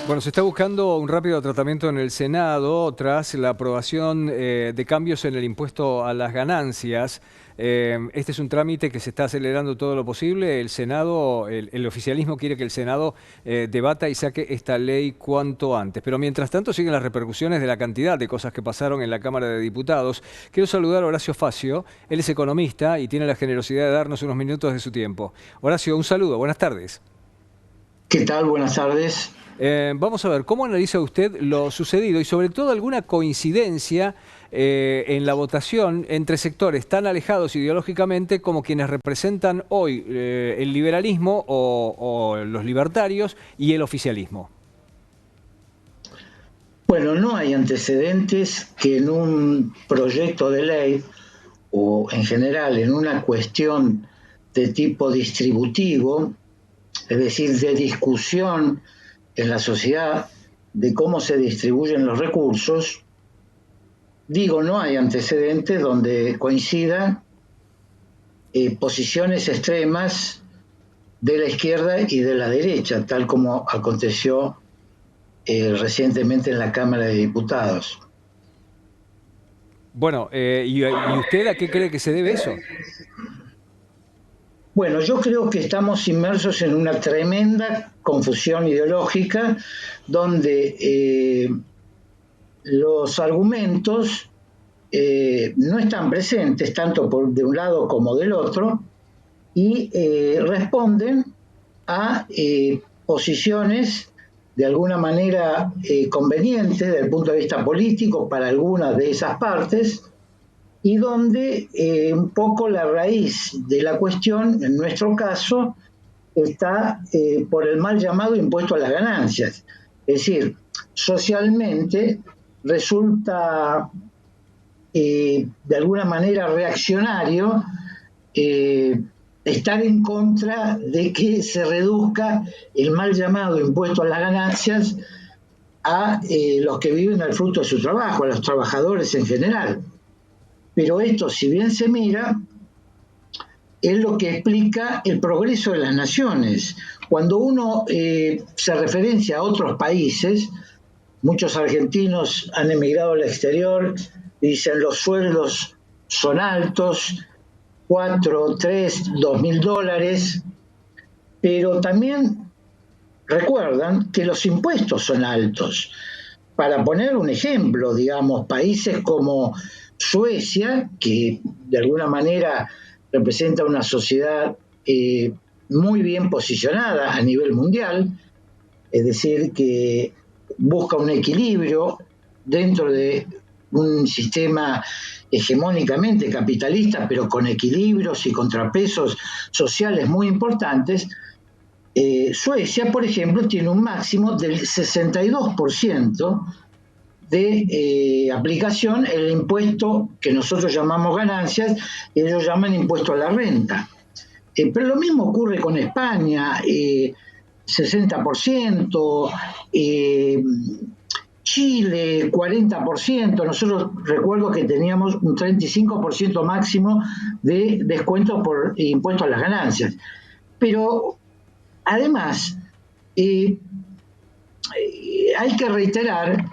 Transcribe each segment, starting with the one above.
Bueno, se está buscando un rápido tratamiento en el Senado tras la aprobación de cambios en el impuesto a las ganancias. Este es un trámite que se está acelerando todo lo posible. El Senado, el oficialismo quiere que el Senado debata y saque esta ley cuanto antes. Pero mientras tanto siguen las repercusiones de la cantidad de cosas que pasaron en la Cámara de Diputados. Quiero saludar a Horacio Facio. Él es economista y tiene la generosidad de darnos unos minutos de su tiempo. Horacio, un saludo. Buenas tardes. ¿Qué tal? Buenas tardes. Vamos a ver, ¿cómo analiza usted lo sucedido y sobre todo alguna coincidencia en la votación entre sectores tan alejados ideológicamente como quienes representan hoy el liberalismo o los libertarios y el oficialismo? Bueno, no hay antecedentes que en un proyecto de ley o en general en una cuestión de tipo distributivo, es decir, de discusión en la sociedad de cómo se distribuyen los recursos, digo, no hay antecedentes donde coincidan posiciones extremas de la izquierda y de la derecha, tal como aconteció recientemente en la Cámara de Diputados. Bueno, ¿y usted a qué cree que se debe eso? Bueno, yo creo que estamos inmersos en una tremenda confusión ideológica donde los argumentos no están presentes tanto de un lado como del otro y responden a posiciones de alguna manera convenientes desde el punto de vista político para algunas de esas partes y donde un poco la raíz de la cuestión, en nuestro caso, está por el mal llamado impuesto a las ganancias. Es decir, socialmente resulta de alguna manera reaccionario estar en contra de que se reduzca el mal llamado impuesto a las ganancias a los que viven al fruto de su trabajo, a los trabajadores en general. Pero esto, si bien se mira, es lo que explica el progreso de las naciones. Cuando uno se referencia a otros países, muchos argentinos han emigrado al exterior, dicen los sueldos son altos, 4, 3, 2.000 dólares, pero también recuerdan que los impuestos son altos. Para poner un ejemplo, digamos, países como Suecia, que de alguna manera representa una sociedad muy bien posicionada a nivel mundial, es decir, que busca un equilibrio dentro de un sistema hegemónicamente capitalista, pero con equilibrios y contrapesos sociales muy importantes. Suecia, por ejemplo, tiene un máximo del 62% de aplicación el impuesto que nosotros llamamos ganancias, ellos llaman impuesto a la renta. Pero lo mismo ocurre con España, 60%, Chile 40%, nosotros recuerdo que teníamos un 35% máximo de descuento por impuesto a las ganancias. Pero además, hay que reiterar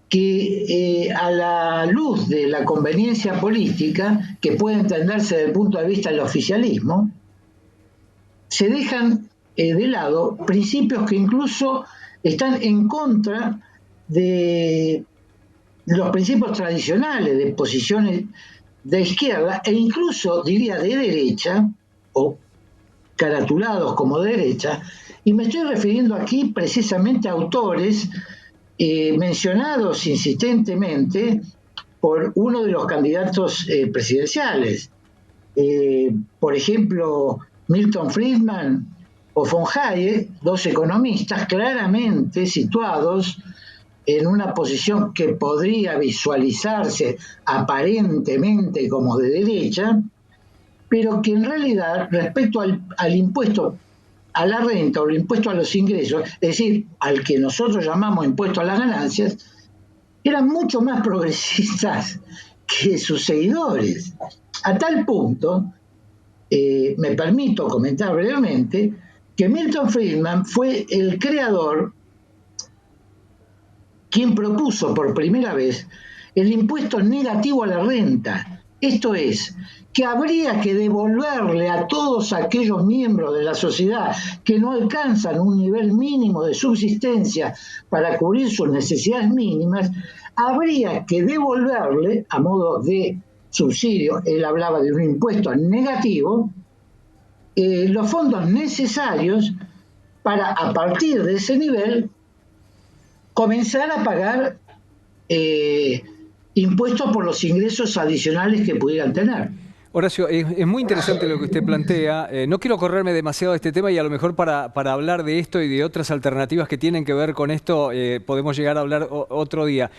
que a la luz de la conveniencia política, que puede entenderse desde el punto de vista del oficialismo, se dejan de lado principios que incluso están en contra de los principios tradicionales de posiciones de izquierda e incluso diría de derecha o caratulados como derecha, y me estoy refiriendo aquí precisamente a autores mencionados insistentemente por uno de los candidatos presidenciales. Por ejemplo, Milton Friedman o von Hayek, dos economistas claramente situados en una posición que podría visualizarse aparentemente como de derecha, pero que en realidad respecto al impuesto a la renta o el impuesto a los ingresos, es decir, al que nosotros llamamos impuesto a las ganancias, eran mucho más progresistas que sus seguidores. A tal punto, me permito comentar brevemente, que Milton Friedman fue el creador quien propuso por primera vez el impuesto negativo a la renta. Esto es, que habría que devolverle a todos aquellos miembros de la sociedad que no alcanzan un nivel mínimo de subsistencia para cubrir sus necesidades mínimas, habría que devolverle, a modo de subsidio, él hablaba de un impuesto negativo, los fondos necesarios para, a partir de ese nivel, comenzar a pagar impuestos por los ingresos adicionales que pudieran tener. Horacio, es muy interesante lo que usted plantea. No quiero correrme demasiado de este tema y a lo mejor para hablar de esto y de otras alternativas que tienen que ver con esto podemos llegar a hablar otro día.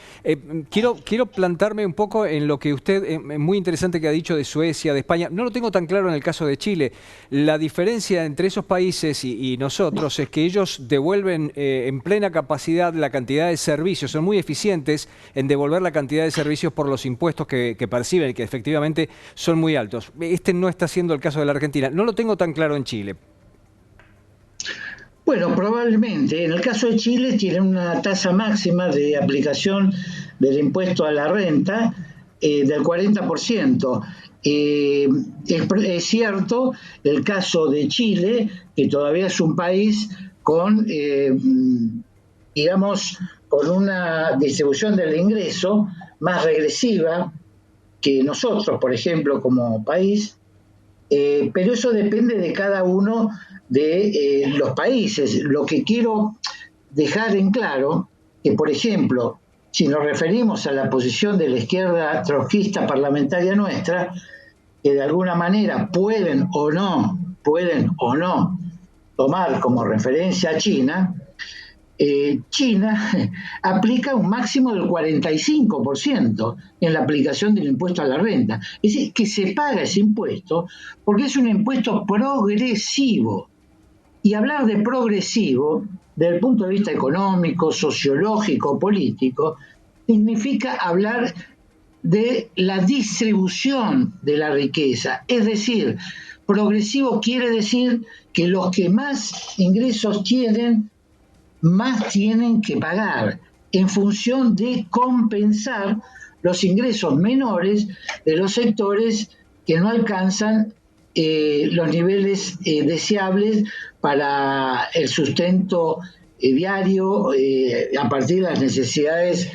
Quiero plantarme un poco en lo que usted, muy interesante que ha dicho de Suecia, de España. No lo tengo tan claro en el caso de Chile. La diferencia entre esos países y nosotros es que ellos devuelven en plena capacidad la cantidad de servicios, son muy eficientes en devolver la cantidad de servicios por los impuestos que perciben y que efectivamente son muy altos. Este no está siendo el caso de la Argentina. No lo tengo tan claro en Chile. Bueno, probablemente. En el caso de Chile tienen una tasa máxima de aplicación del impuesto a la renta del 40%. Es cierto el caso de Chile, que todavía es un país con, digamos, con una distribución del ingreso más regresiva que nosotros, por ejemplo, como país, pero eso depende de cada uno de los países. Lo que quiero dejar en claro, que por ejemplo, si nos referimos a la posición de la izquierda trotskista parlamentaria nuestra, que de alguna manera pueden o no tomar como referencia a China, China aplica un máximo del 45% en la aplicación del impuesto a la renta. Es decir, que se paga ese impuesto porque es un impuesto progresivo. Y hablar de progresivo, desde el punto de vista económico, sociológico, político, significa hablar de la distribución de la riqueza. Es decir, progresivo quiere decir que los que más ingresos tienen, más tienen que pagar en función de compensar los ingresos menores de los sectores que no alcanzan los niveles deseables para el sustento diario a partir de las necesidades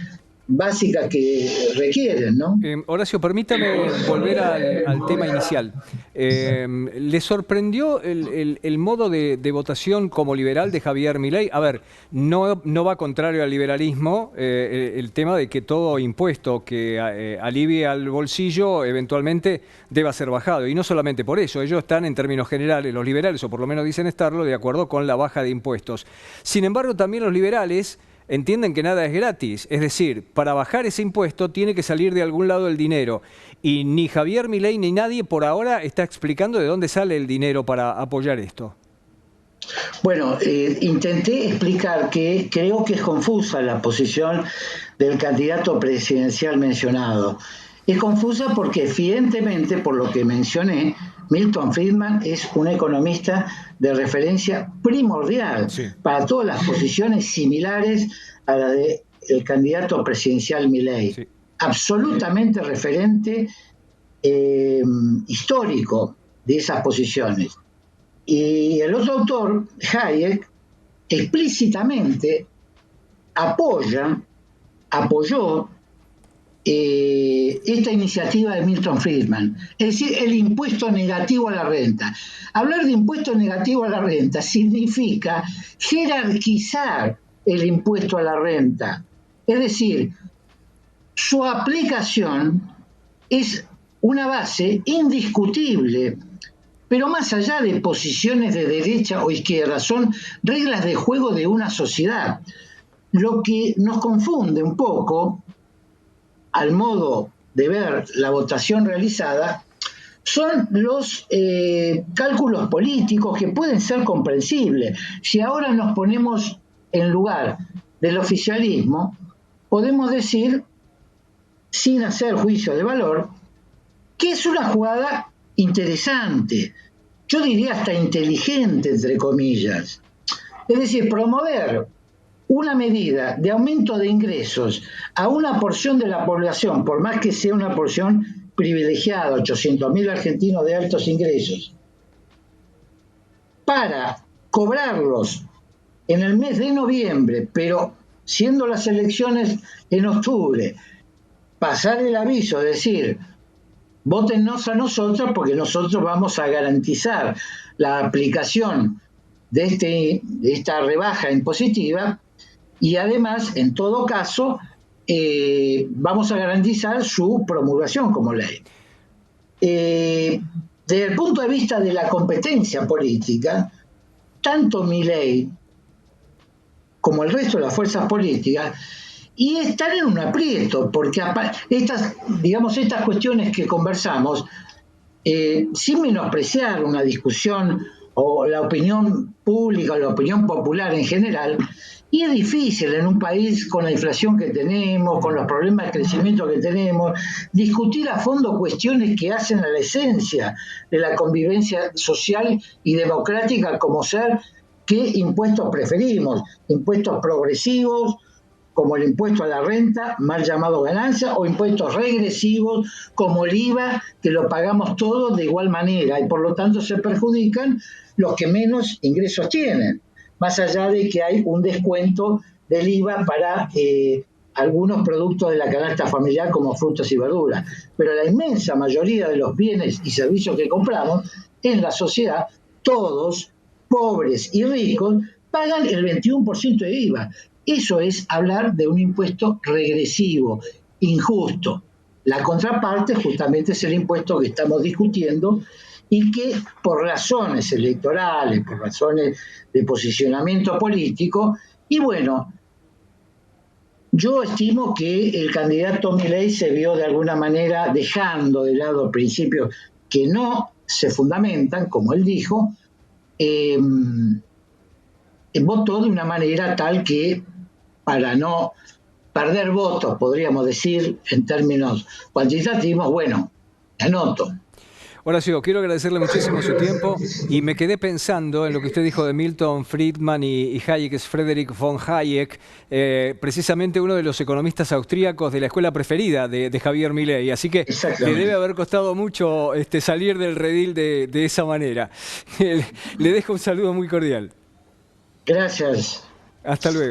básicas que requieren, ¿no? Horacio, permítame volver al tema inicial. ¿Le sorprendió el modo de votación como liberal de Javier Milei? A ver, no va contrario al liberalismo el tema de que todo impuesto que alivie al bolsillo eventualmente deba ser bajado. Y no solamente por eso, ellos están en términos generales, los liberales, o por lo menos dicen estarlo, de acuerdo con la baja de impuestos. Sin embargo, también los liberales entienden que nada es gratis, es decir, para bajar ese impuesto tiene que salir de algún lado el dinero y ni Javier Milei ni nadie por ahora está explicando de dónde sale el dinero para apoyar esto. Bueno, intenté explicar que creo que es confusa la posición del candidato presidencial mencionado. Es confusa porque evidentemente, por lo que mencioné, Milton Friedman es un economista de referencia primordial para todas las posiciones similares a la del candidato presidencial Milei. Sí. Absolutamente referente histórico de esas posiciones. Y el otro autor, Hayek, explícitamente apoyó esta iniciativa de Milton Friedman, es decir, el impuesto negativo a la renta. Hablar de impuesto negativo a la renta significa jerarquizar el impuesto a la renta, es decir, su aplicación es una base indiscutible, pero más allá de posiciones de derecha o izquierda, son reglas de juego de una sociedad. Lo que nos confunde un poco al modo de ver la votación realizada, son los cálculos políticos que pueden ser comprensibles. Si ahora nos ponemos en lugar del oficialismo, podemos decir, sin hacer juicio de valor, que es una jugada interesante, yo diría hasta inteligente, entre comillas. Es decir, promover una medida de aumento de ingresos a una porción de la población, por más que sea una porción privilegiada, 800.000 argentinos de altos ingresos, para cobrarlos en el mes de noviembre, pero siendo las elecciones en octubre, pasar el aviso, decir, vótennos a nosotros porque nosotros vamos a garantizar la aplicación de esta rebaja impositiva y además, en todo caso, vamos a garantizar su promulgación como ley. Desde el punto de vista de la competencia política, tanto Milei como el resto de las fuerzas políticas y están en un aprieto, porque estas cuestiones que conversamos, sin menospreciar una discusión o la opinión pública o la opinión popular en general, y es difícil en un país con la inflación que tenemos, con los problemas de crecimiento que tenemos, discutir a fondo cuestiones que hacen a la esencia de la convivencia social y democrática, como ser qué impuestos preferimos, impuestos progresivos, como el impuesto a la renta, mal llamado ganancia, o impuestos regresivos, como el IVA, que lo pagamos todos de igual manera, y por lo tanto se perjudican los que menos ingresos tienen, más allá de que hay un descuento del IVA para algunos productos de la canasta familiar, como frutas y verduras. Pero la inmensa mayoría de los bienes y servicios que compramos en la sociedad, todos, pobres y ricos, pagan el 21% de IVA. Eso es hablar de un impuesto regresivo, injusto. La contraparte justamente es el impuesto que estamos discutiendo y que por razones electorales, por razones de posicionamiento político, y bueno, yo estimo que el candidato Milei se vio de alguna manera dejando de lado principios que no se fundamentan, como él dijo, votó de una manera tal que, para no perder votos, podríamos decir, en términos cuantitativos, bueno, anoto. Horacio, quiero agradecerle muchísimo su tiempo y me quedé pensando en lo que usted dijo de Milton Friedman y Hayek, es Friedrich von Hayek, precisamente uno de los economistas austríacos de la escuela preferida de Javier Milei, así que le debe haber costado mucho salir del redil de esa manera. Le dejo un saludo muy cordial. Gracias. Hasta luego.